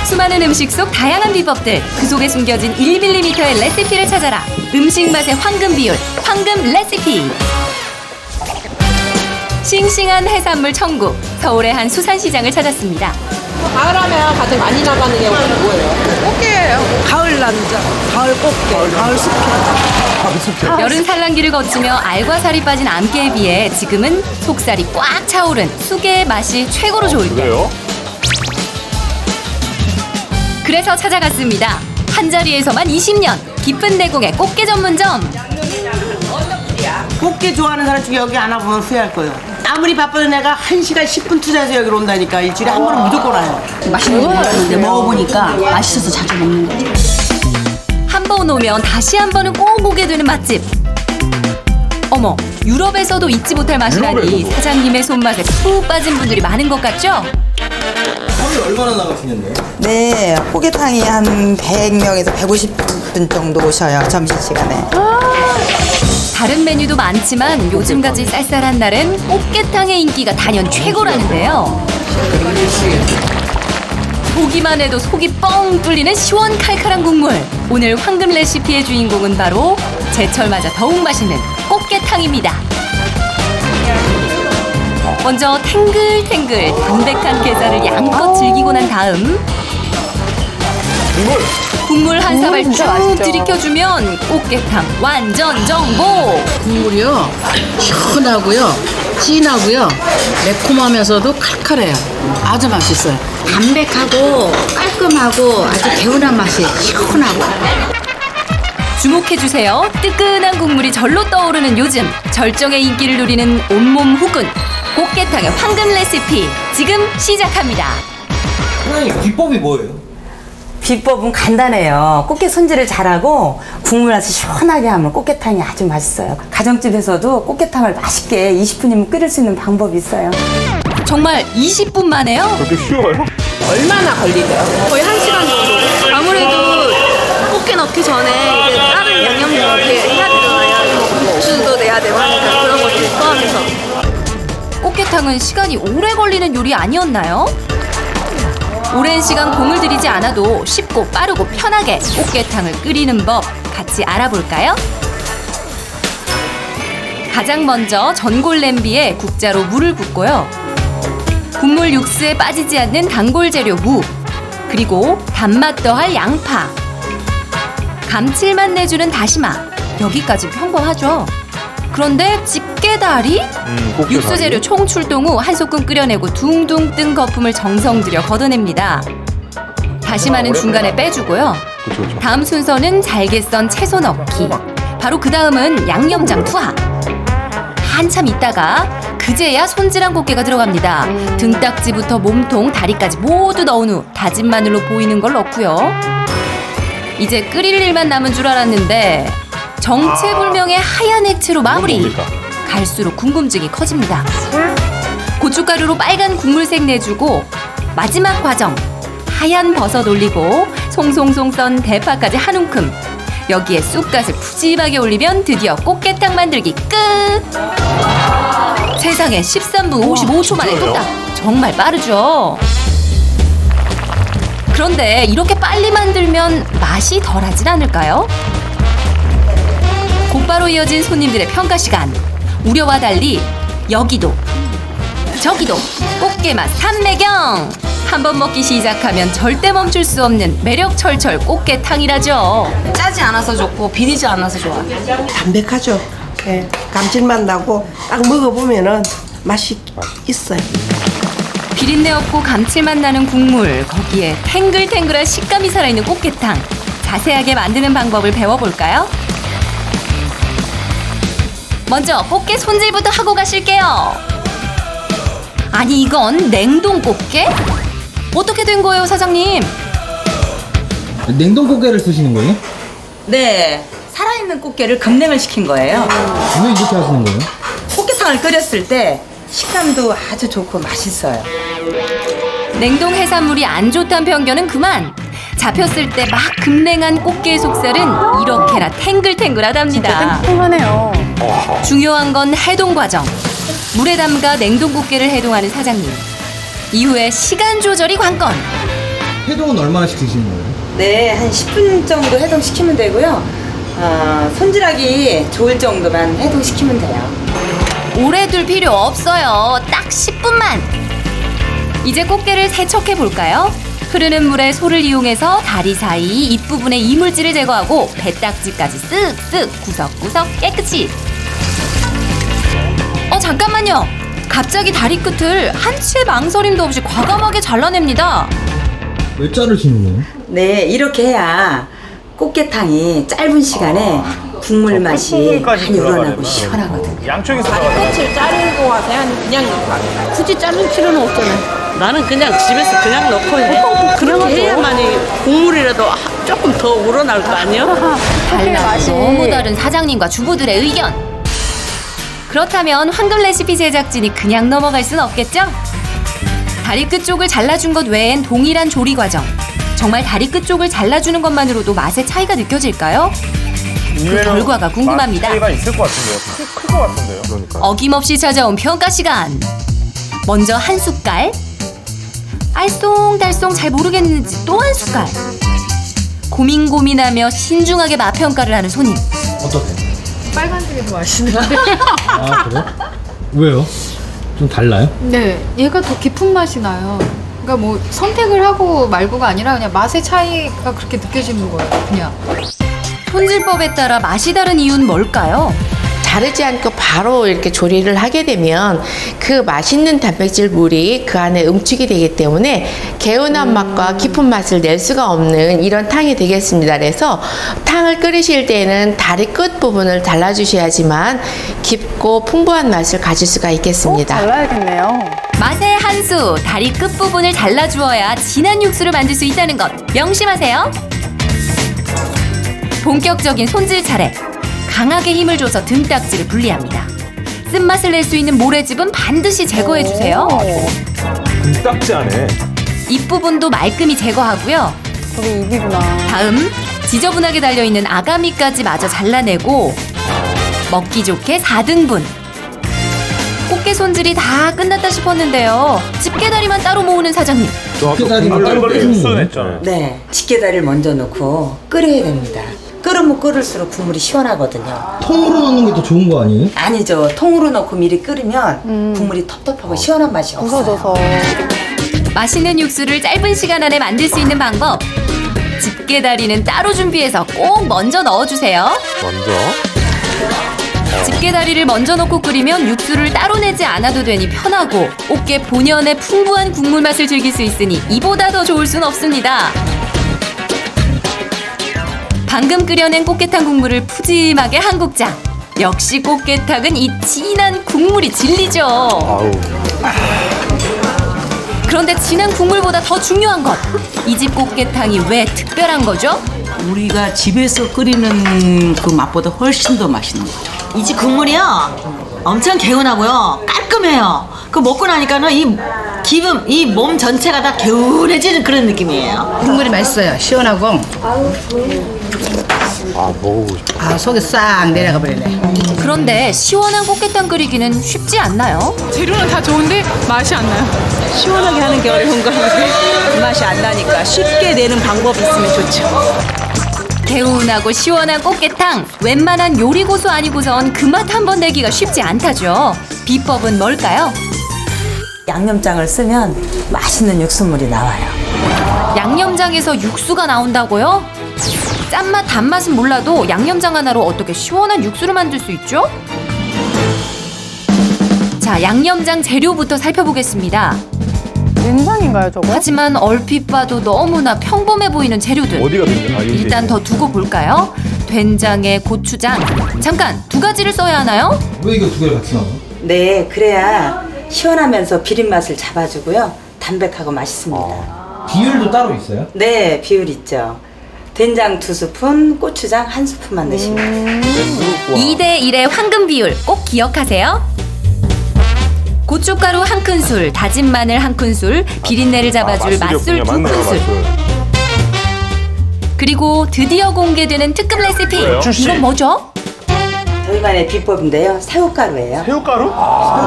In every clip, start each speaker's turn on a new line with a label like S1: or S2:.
S1: 수많은 음식 속 다양한 비법들, 그 속에 숨겨진 1mm의 레시피를 찾아라. 음식 맛의 황금 비율, 황금 레시피. 싱싱한 해산물 천국, 서울의 한 수산시장을 찾았습니다.
S2: 가을하면 가장 많이 나가는 게 뭐예요?
S3: 꽃게예요. 가을 남자, 가을 꽃게, 가을 숙회.
S1: 여름 산란기를 거치며 알과 살이 빠진 암깨에 비해 지금은 속살이 꽉 차오른 수게의 맛이 최고로 좋을 때.
S4: 그래요?
S1: 그래서 찾아갔습니다. 한자리에서만 20년, 깊은 내공의 꽃게 전문점.
S5: 꽃게 좋아하는 사람 중에 여기 안 와보면 후회할 거예요. 아무리 바빠도 내가 1시간 10분 투자해서 여기로 온다니까. 일주일에 한 번은 무조건 와요.
S6: 맛있는 거 몰랐는데 먹어보니까 맛있어서 자주 먹는 거예요.
S1: 한 번 오면 다시 한 번은 꼭 오게 되는 맛집. 어머, 유럽에서도 잊지 못할 맛이라니
S4: 유럽에서도.
S1: 사장님의 손맛에 푹 빠진 분들이 많은 것 같죠?
S7: 하루에 얼마나 나가시는데요?
S8: 네, 호계탕이 한 100명에서 150분 정도 오셔요, 점심시간에.
S1: 다른 메뉴도 많지만 요즘같이 쌀쌀한 날엔 꽃게탕의 인기가 단연 최고라는데요. 보기만 해도 속이 뻥 뚫리는 시원칼칼한 국물. 오늘 황금 레시피의 주인공은 바로 제철 맞아 더욱 맛있는 꽃게탕입니다. 먼저 탱글탱글 담백한 게살을 양껏 즐기고 난 다음 국물 한 사발 쭉 들이켜주면 꽃게탕 완전 정복.
S6: 국물이요 시원하고요 진하고요 매콤하면서도 칼칼해요. 아주 맛있어요. 담백하고 깔끔하고 아주 개운한 맛이 시원하고.
S1: 주목해주세요. 뜨끈한 국물이 절로 떠오르는 요즘 절정의 인기를 누리는 온몸 후근 꽃게탕의 황금 레시피 지금 시작합니다.
S7: 사장님 비법이 뭐예요?
S8: 비법은 간단해요. 꽃게 손질을 잘하고 국물 아주 시원하게 하면 꽃게탕이 아주 맛있어요. 가정집에서도 꽃게탕을 맛있게 20분이면 끓일 수 있는 방법이 있어요.
S1: 정말 20분 만에요?
S4: 그렇게 쉬워요?
S2: 얼마나 걸리세요?
S9: 거의 1시간 정도. 아무래도 꽃게 넣기 전에 이제 다른 양념 이렇게 해야 되잖아요. 뭐 국수도 내야 되고 하니까 그런 것들 포함해서.
S1: 꽃게탕은 시간이 오래 걸리는 요리 아니었나요? 오랜 시간 공을 들이지 않아도 쉽고 빠르고 편하게 꽃게탕을 끓이는 법 같이 알아볼까요? 가장 먼저 전골 냄비에 국자로 물을 붓고요. 국물 육수에 빠지지 않는 단골 재료 무, 그리고 단맛 더할 양파, 감칠맛 내주는 다시마, 여기까지 평범하죠. 그런데 집게다리?
S4: 꽃게다리?
S1: 육수 재료 총 출동 후 한 소끔 끓여내고 둥둥 뜬 거품을 정성 들여 걷어냅니다. 다시마는 중간에 빼주고요.
S4: 그쵸.
S1: 다음 순서는 잘게 썬 채소 넣기. 바로 그 다음은 양념장 투하. 한참 있다가 그제야 손질한 꽃게가 들어갑니다. 등딱지부터 몸통, 다리까지 모두 넣은 후 다진 마늘로 보이는 걸 넣고요. 이제 끓일 일만 남은 줄 알았는데 정체불명의 하얀 액체로 마무리.
S4: 뭡니까?
S1: 갈수록 궁금증이 커집니다. 고춧가루로 빨간 국물색 내주고 마지막 과정 하얀 버섯 올리고 송송송 썬 대파까지 한 움큼. 여기에 쑥갓을 푸짐하게 올리면 드디어 꽃게탕 만들기 끝! 세상에 13분 55초 만에
S4: 진짜요?
S1: 뚝딱. 정말 빠르죠? 그런데 이렇게 빨리 만들면 맛이 덜하진 않을까요? 곧바로 이어진 손님들의 평가 시간. 우려와 달리 여기도 저기도 꽃게맛 삼매경. 한번 먹기 시작하면 절대 멈출 수 없는 매력 철철 꽃게탕이라죠.
S6: 짜지 않아서 좋고 비리지 않아서 좋아요.
S3: 담백하죠. 예, 감칠맛 나고 딱 먹어보면은 맛이 있어요.
S1: 비린내 없고 감칠맛 나는 국물, 거기에 탱글탱글한 식감이 살아있는 꽃게탕. 자세하게 만드는 방법을 배워볼까요? 먼저 꽃게 손질부터 하고 가실게요. 아니 이건 냉동 꽃게? 어떻게 된 거예요, 사장님?
S7: 냉동 꽃게를 쓰시는 거예요?
S6: 네, 살아있는 꽃게를 급냉을 시킨 거예요.
S7: 왜 이렇게 하시는 거예요?
S6: 꽃게탕을 끓였을 때 식감도 아주 좋고 맛있어요.
S1: 냉동 해산물이 안 좋단 편견은 그만. 잡혔을 때 막 급냉한 꽃게의 속살은 이렇게나 탱글탱글하답니다.
S9: 탱탱하네요.
S1: 중요한 건 해동 과정. 물에 담가 냉동 꽃게를 해동하는 사장님. 이후에 시간 조절이 관건.
S7: 해동은 얼마나씩 드시는 거예요?
S8: 네, 한 10분 정도 해동시키면 되고요. 손질하기 좋을 정도만 해동시키면 돼요.
S1: 오래 둘 필요 없어요. 딱 10분만. 이제 꽃게를 세척해 볼까요? 흐르는 물에 소를 이용해서 다리 사이 잎부분의 이물질을 제거하고 배딱지까지 쓱쓱 구석구석 깨끗이. 잠깐만요. 갑자기 다리 끝을 한치의 망설임도 없이 과감하게 잘라냅니다.
S7: 왜 자르시는 거예요?
S8: 네, 이렇게 해야 꽃게탕이 짧은 시간에 국물 맛이 많이 우러나고 시원하거든요.
S4: 양쪽에서
S2: 꽃을 자르고 와서 그냥 넣고 굳이 자를 필요는 없잖아요.
S5: 나는 그냥 집에서 그냥 넣고 해. 그렇게 해야만이 국물이라도 조금 더 우러나올 거 아니야?
S1: 달라 너무 다른 사장님과 주부들의 의견. 그렇다면 황금 레시피 제작진이 그냥 넘어갈 순 없겠죠? 다리 끝 쪽을 잘라준 것 외엔 동일한 조리 과정. 정말 다리 끝 쪽을 잘라주는 것만으로도 맛의 차이가 느껴질까요? 그 결과가 궁금합니다.
S4: 차이가 있을 것 같은데요. 클 것 같은데요. 그러니까.
S1: 어김없이 찾아온 평가 시간. 먼저 한 숟갈. 알쏭달쏭 잘 모르겠는지 또 한 숟갈. 고민하며 신중하게 맛 평가를 하는 손님.
S7: 어떠세요?
S9: 빨간색이 더 맛있는데.
S7: 아, 그래요? 왜요? 좀 달라요?
S10: 네, 얘가 더 깊은 맛이 나요. 그러니까 뭐 선택을 하고 말고가 아니라 그냥 맛의 차이가 그렇게 느껴지는 거예요. 그냥.
S1: 손질법에 따라 맛이 다른 이유는 뭘까요?
S11: 자르지 않고 바로 이렇게 조리를 하게 되면 그 맛있는 단백질 물이 그 안에 응축이 되기 때문에 개운한 맛과 깊은 맛을 낼 수가 없는 이런 탕이 되겠습니다. 그래서 탕을 끓이실 때는 다리 끝 부분을 잘라주셔야지만 깊고 풍부한 맛을 가질 수가 있겠습니다.
S9: 잘라야겠네요.
S1: 맛의 한 수, 다리 끝부분을 잘라주어야 진한 육수를 만들 수 있다는 것 명심하세요. 본격적인 손질 차례. 강하게 힘을 줘서 등딱지를 분리합니다. 쓴맛을 낼 수 있는 모래즙은 반드시 제거해주세요.
S4: 등딱지 안에.
S1: 잎부분도 말끔히 제거하고요.
S9: 저게 입이구나.
S1: 다음, 지저분하게 달려있는 아가미까지 마저 잘라내고 먹기 좋게 4등분. 꽃게 손질이 다 끝났다 싶었는데요. 집게다리만 따로 모으는 사장님.
S7: 집게다리만 따로 빼주는 거예요?
S8: 네, 집게다리를 먼저 넣고 끓여야 됩니다. 끓으면 끓을수록 국물이 시원하거든요.
S7: 통으로 넣는 게 더 좋은 거 아니에요?
S8: 아니죠. 통으로 넣고 미리 끓이면 국물이 텁텁하고 시원한 맛이 없어요.
S9: 부서져서.
S1: 맛있는 육수를 짧은 시간 안에 만들 수 있는 방법. 집게다리는 따로 준비해서 꼭 먼저 넣어주세요.
S4: 먼저.
S1: 집게다리를 먼저 넣고 끓이면 육수를 따로 내지 않아도 되니 편하고 꽃게 본연의 풍부한 국물 맛을 즐길 수 있으니 이보다 더 좋을 순 없습니다. 방금 끓여낸 꽃게탕 국물을 푸짐하게 한 국자. 역시 꽃게탕은 이 진한 국물이 진리죠.
S4: 아우.
S1: 그런데 진한 국물보다 더 중요한 것. 이 집 꽃게탕이 왜 특별한 거죠?
S5: 우리가 집에서 끓이는 그 맛보다 훨씬 더 맛있는 거죠.
S12: 이 집 국물이요 엄청 개운하고요 깔끔해요. 그 먹고 나니까는 이 기분, 이 몸 전체가 다 개운해지는 그런 느낌이에요.
S6: 국물이 맛있어요. 시원하고.
S4: 먹어보고 싶어.
S6: 속이 싹 내려가 버리네.
S1: 그런데 시원한 꽃게탕 끓이기는 쉽지 않나요?
S10: 재료는 다 좋은데 맛이 안 나요.
S2: 시원하게 하는 게 어려운 거 그 맛이 안 나니까 쉽게 내는 방법이 있으면 좋죠.
S1: 개운하고 시원한 꽃게탕. 웬만한 요리 고수 아니고선 그 맛 한 번 내기가 쉽지 않다죠. 비법은 뭘까요?
S8: 양념장을 쓰면 맛있는 육수물이 나와요.
S1: 양념장에서 육수가 나온다고요? 짠맛, 단맛은 몰라도 양념장 하나로 어떻게 시원한 육수를 만들 수 있죠? 자, 양념장 재료부터 살펴보겠습니다.
S9: 된장인가요, 저거?
S1: 하지만 얼핏 봐도 너무나 평범해 보이는 재료들.
S4: 어디가 된장?
S1: 일단 더 두고 볼까요? 된장에 고추장. 잠깐, 두 가지를 써야 하나요?
S7: 왜 이거 두 개를 같이 넣어요?
S8: 네, 그래야 시원하면서 비린 맛을 잡아주고요. 담백하고 맛있습니다.
S7: 비율도 따로 있어요?
S8: 네, 비율 있죠. 된장 2스푼, 고추장 1스푼만 넣으시면 돼요.
S1: 2대1의 황금 비율 꼭 기억하세요. 고춧가루 1큰술, 다진 마늘 1큰술, 비린내를 잡아줄 맛술 2큰술. 그리고 드디어 공개되는 특급 레시피.
S4: 그래요?
S1: 이건 뭐죠?
S8: 저희만의 비법인데요. 새우가루예요.
S4: 새우가루?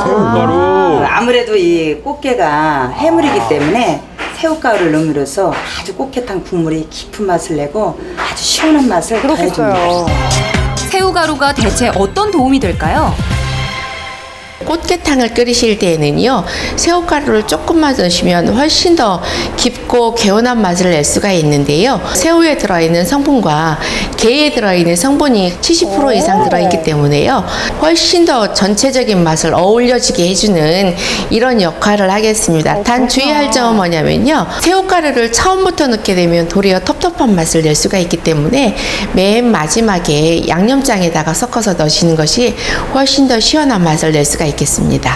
S4: 새우가루.
S8: 아무래도 이 꽃게가 해물이기 때문에 새우가루를 넣음으로써 아주 꽃게탕 국물이 깊은 맛을 내고 아주 시원한 맛을 더해줍니다.
S1: 새우가루가 대체 어떤 도움이 될까요?
S11: 꽃게탕을 끓이실 때에는요, 새우가루를 조금만 넣으시면 훨씬 더 깊고 개운한 맛을 낼 수가 있는데요. 새우에 들어있는 성분과 게에 들어있는 성분이 70% 이상 들어있기 때문에요. 훨씬 더 전체적인 맛을 어울려지게 해주는 이런 역할을 하겠습니다. 단 주의할 점은 뭐냐면요. 새우가루를 처음부터 넣게 되면 도리어 텁텁한 맛을 낼 수가 있기 때문에 맨 마지막에 양념장에다가 섞어서 넣으시는 것이 훨씬 더 시원한 맛을 낼 수가 있겠습니다.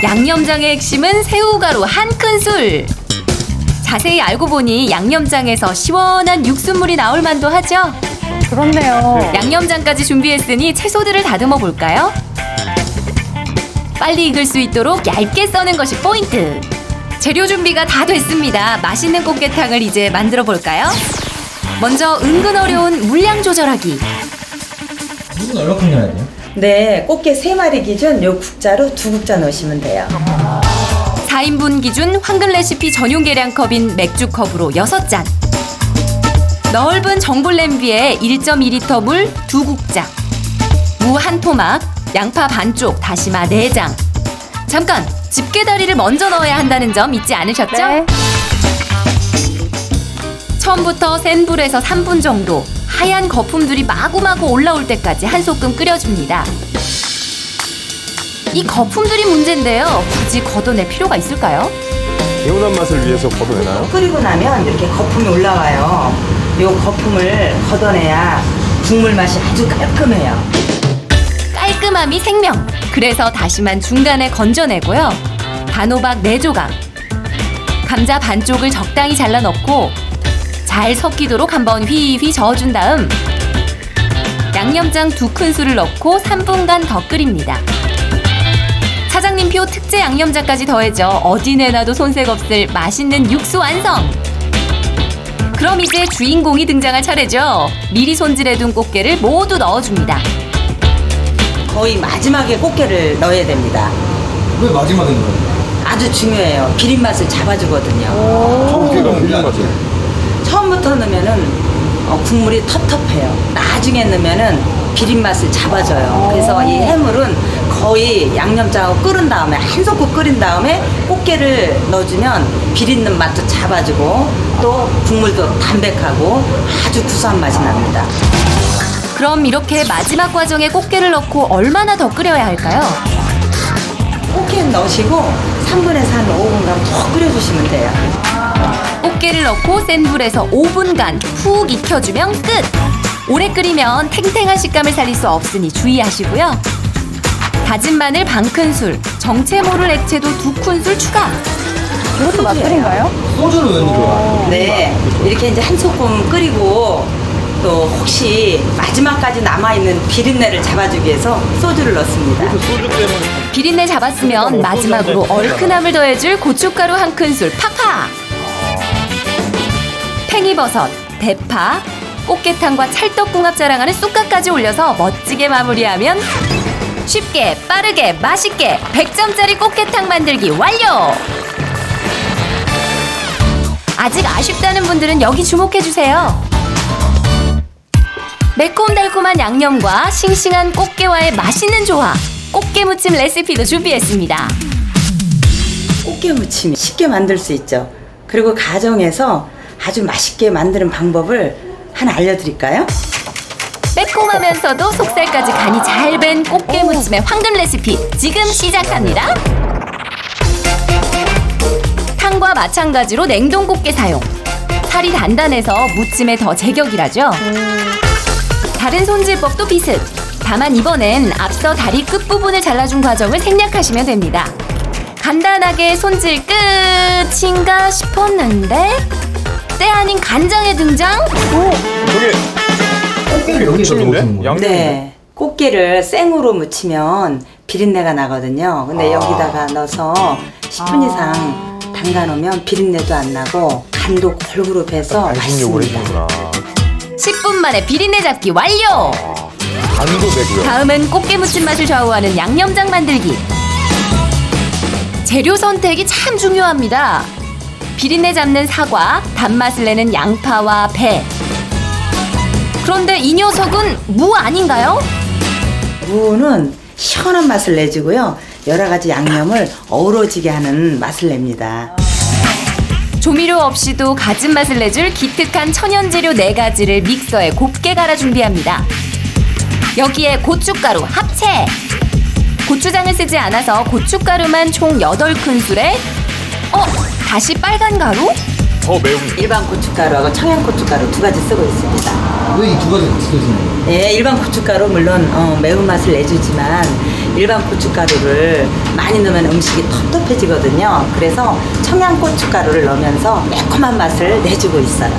S1: 양념장의 핵심은 새우가루 한 큰술. 자세히 알고 보니 양념장에서 시원한 육수물이 나올 만도 하죠?
S10: 그렇네요.
S1: 양념장까지 준비했으니 채소들을 다듬어 볼까요? 빨리 익을 수 있도록 얇게 써는 것이 포인트. 재료 준비가 다 됐습니다. 맛있는 꽃게탕을 이제 만들어 볼까요? 먼저 은근 어려운 물량 조절하기.
S7: 물은 얼마큼 넣어야 돼요?
S8: 네, 꽃게 3마리 기준 요 국자로 2국자 넣으시면 돼요.
S1: 4인분 기준 황금 레시피 전용 계량컵인 맥주컵으로 6잔. 넓은 정글 냄비에 1.2리터 물 2국자. 무 1토막, 양파 반쪽, 다시마 4장. 잠깐! 집게다리를 먼저 넣어야 한다는 점 잊지 않으셨죠?
S10: 네.
S1: 처음부터 센 불에서 3분 정도 하얀 거품들이 마구마구 올라올 때까지 한 소끔 끓여줍니다. 이 거품들이 문제인데요. 굳이 걷어낼 필요가 있을까요?
S4: 개운한 맛을 위해서 걷어내나요?
S8: 끓이고 나면 이렇게 거품이 올라와요. 요 거품을 걷어내야 국물 맛이 아주 깔끔해요.
S1: 깔끔함이 생명. 그래서 다시만 중간에 건져내고요. 단호박 4조각. 감자 반쪽을 적당히 잘라 넣고 잘 섞이도록 한번 휘휘 저어준 다음 양념장 2큰술을 넣고 3분간 더 끓입니다. 사장님표 특제 양념장까지 더해져 어디 내놔도 손색 없을 맛있는 육수 완성! 그럼 이제 주인공이 등장할 차례죠. 미리 손질해둔 꽃게를 모두 넣어줍니다.
S8: 거의 마지막에 꽃게를 넣어야 됩니다.
S7: 왜 마지막에 넣어요?
S8: 아주 중요해요. 비린 맛을 잡아주거든요.
S4: 꽃게가 물린 맛을.
S8: 처음부터 넣으면은 국물이 텁텁해요. 나중에 넣으면은 비린 맛을 잡아줘요. 그래서 이 해물은 거의 양념장하고 끓은 다음에 한 소끔 끓인 다음에 꽃게를 넣어주면 비린는 맛도 잡아주고 또 국물도 담백하고 아주 구수한 맛이 납니다.
S1: 그럼 이렇게 마지막 과정에 꽃게를 넣고 얼마나 더 끓여야 할까요?
S8: 꽃게는 넣으시고 3분에서 한 5분간 더 끓여주시면 돼요.
S1: 꽃게를 넣고 센 불에서 5분간 푹 익혀주면 끝! 오래 끓이면 탱탱한 식감을 살릴 수 없으니 주의하시고요. 다진 마늘 반큰술, 정체모를 액체도 2큰술 추가!
S10: 이것도 맛술인가요?
S7: 소주를 왜 넣어요?
S8: 네, 이렇게 이제 한 소끔 끓이고 또 혹시 마지막까지 남아있는 비린내를 잡아주기 위해서 소주를 넣습니다.
S4: 소주 때문에.
S1: 비린내 잡았으면 마지막으로 얼큰함을 더해줄 고춧가루 1큰술 팍팍! 팽이버섯, 대파, 꽃게탕과 찰떡궁합 자랑하는 쑥갓까지 올려서 멋지게 마무리하면 쉽게, 빠르게, 맛있게 100점짜리 꽃게탕 만들기 완료! 아직 아쉽다는 분들은 여기 주목해주세요. 매콤달콤한 양념과 싱싱한 꽃게와의 맛있는 조합, 꽃게무침 레시피도 준비했습니다.
S8: 꽃게무침이 쉽게 만들 수 있죠. 그리고 가정에서 아주 맛있게 만드는 방법을 하나 알려드릴까요?
S1: 매콤하면서도 속살까지 간이 잘 밴 꽃게무침의 황금 레시피 지금 시작합니다. 탕과 마찬가지로 냉동 꽃게 사용. 살이 단단해서 무침에 더 제격이라죠. 다른 손질법도 비슷. 다만 이번엔 앞서 다리 끝부분을 잘라준 과정을 생략하시면 됩니다. 간단하게 손질 끝인가 싶었는데 때 아닌 간장의 등장?
S4: 저게
S7: 꽃게를 여기서 넣으시는 거예요?
S4: 양념인데?
S8: 네. 꽃게를 생으로 무치면 비린내가 나거든요. 근데 여기다가 넣어서 10분 이상 담가 놓으면 비린내도 안 나고 간도 골고루 배서
S4: 안심용을
S8: 맛있습니다.
S4: 해주는구나.
S1: 10분 만에 비린내 잡기 완료!
S4: 간도 되고요.
S1: 다음은 꽃게 무침 맛을 좌우하는 양념장 만들기. 재료 선택이 참 중요합니다. 비린내 잡는 사과, 단맛을 내는 양파와 배. 그런데 이 녀석은 무 아닌가요?
S8: 무는 시원한 맛을 내주고요. 여러 가지 양념을 어우러지게 하는 맛을 냅니다.
S1: 조미료 없이도 갖은 맛을 내줄 기특한 천연 재료 4가지를 믹서에 곱게 갈아 준비합니다. 여기에 고춧가루 합체! 고추장을 쓰지 않아서 고춧가루만 총 8큰술에 다시 빨간 가루?
S4: 더 매운.
S8: 일반 고춧가루하고 청양 고춧가루 2가지 쓰고 있습니다.
S7: 왜 이 두 가지 같이 쓰시는 거예요?
S8: 예, 일반 고춧가루 물론 매운맛을 내주지만 일반 고춧가루를 많이 넣으면 음식이 텁텁해지거든요. 그래서 청양 고춧가루를 넣으면서 매콤한 맛을 내주고 있어요.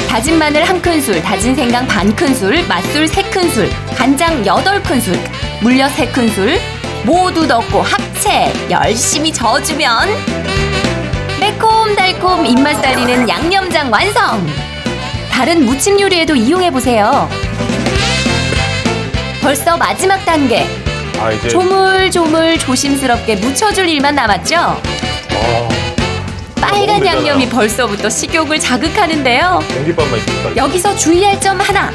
S1: 다진 마늘 1큰술, 다진 생강 반큰술, 맛술 3큰술, 간장 8큰술, 물엿 3큰술 모두 넣고 합체 열심히 저어주면 매콤달콤 입맛 살리는 양념장 완성! 다른 무침 요리에도 이용해보세요. 벌써 마지막 단계.
S4: 아, 이제.
S1: 조물조물 조심스럽게 묻혀줄 일만 남았죠? 빨간
S4: 너무
S1: 양념이
S4: 되잖아요.
S1: 벌써부터 식욕을 자극하는데요.
S4: 공깃밥만 있을까?
S1: 여기서 주의할 점 하나.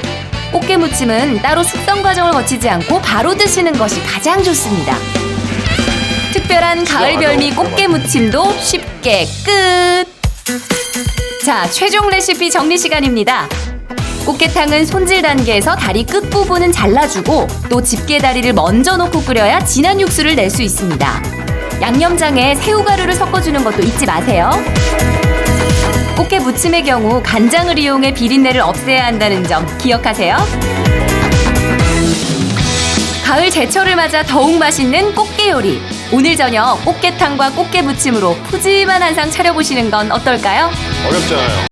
S1: 꽃게 무침은 따로 숙성 과정을 거치지 않고 바로 드시는 것이 가장 좋습니다. 특별한 가을 별미 꽃게 무침도 쉽게 끝! 자, 최종 레시피 정리 시간입니다. 꽃게탕은 손질 단계에서 다리 끝부분은 잘라주고 또 집게 다리를 먼저 넣고 끓여야 진한 육수를 낼 수 있습니다. 양념장에 새우가루를 섞어주는 것도 잊지 마세요. 꽃게 무침의 경우 간장을 이용해 비린내를 없애야 한다는 점 기억하세요. 가을 제철을 맞아 더욱 맛있는 꽃게 요리. 오늘 저녁 꽃게탕과 꽃게 무침으로 푸짐한 한상 차려보시는 건 어떨까요?
S4: 어렵잖아요.